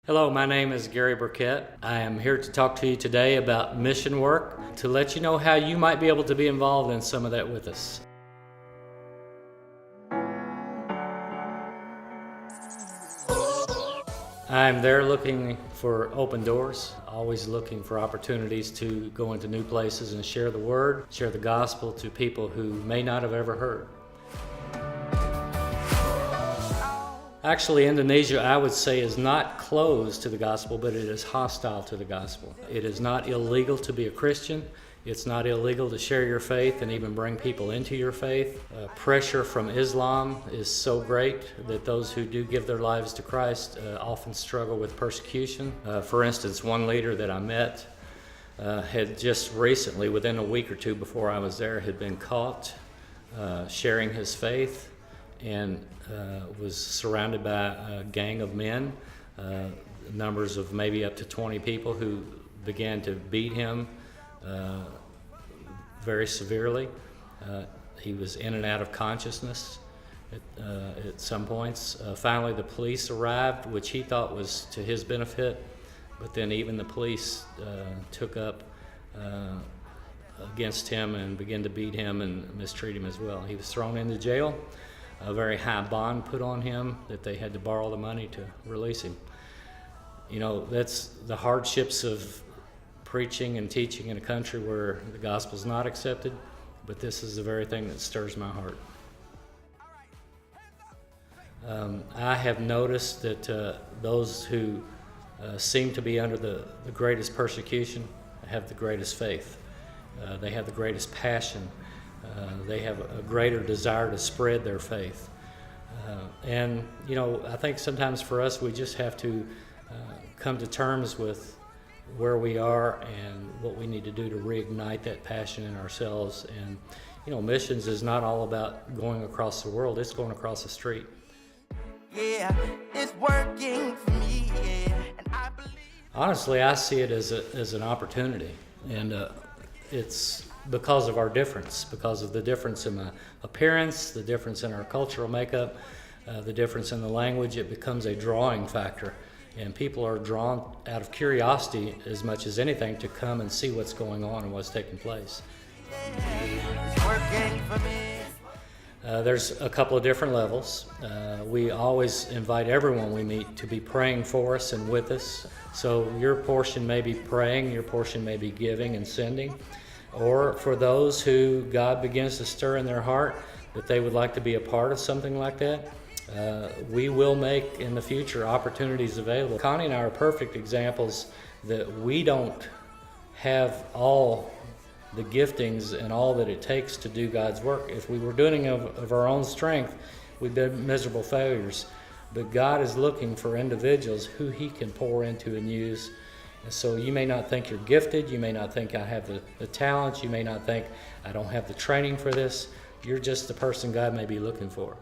Hello, my name is Gary Burkett. I am here to talk to you today about mission work, to let you know how you might be able to be involved in some of that with us. I'm there looking for open doors, always looking for opportunities to go into new places and share the word, share the gospel to people who may not have ever heard. Actually, Indonesia, I would say, is not closed to the gospel, but it is hostile to the gospel. It is not illegal to be a Christian. It's not illegal to share your faith and even bring people into your faith. Pressure from Islam is so great that those who do give their lives to Christ often struggle with persecution. For instance, one leader that I met had just recently, within a week or two before I was there, had been caught sharing his faith and was surrounded by a gang of men, numbers of maybe up to 20 people who began to beat him very severely. He was in and out of consciousness at some points. Finally, the police arrived, which he thought was to his benefit, but then even the police took up against him and began to beat him and mistreat him as well. He was thrown into jail. A very high bond put on him that they had to borrow the money to release him. You know, that's the hardships of preaching and teaching in a country where the gospel's not accepted, but this is the very thing that stirs my heart. I have noticed that those who seem to be under the greatest persecution have the greatest faith. They have the greatest passion. They have a greater desire to spread their faith. And, you know, I think sometimes for us we just have to come to terms with where we are and what we need to do to reignite that passion in ourselves. And, you know, missions is not all about going across the world, it's going across the street. Yeah, it's working for me, yeah. And I believe. Honestly, I see it as an opportunity, and it's because of our difference, because of the difference in my appearance, the difference in our cultural makeup, the difference in the language. It becomes a drawing factor, and people are drawn out of curiosity as much as anything to come and see what's going on and what's taking place. It's working for me. There's a couple of different levels. We always invite everyone we meet to be praying for us and with us. So your portion may be praying, your portion may be giving and sending. Or for those who God begins to stir in their heart that they would like to be a part of something like that, we will make in the future opportunities available. Connie and I are perfect examples that we don't have all the giftings and all that it takes to do God's work. If we were doing it of our own strength, we'd be miserable failures. But God is looking for individuals who He can pour into and use. And so you may not think you're gifted, you may not think I have the talent, you may not think I don't have the training for this. You're just the person God may be looking for.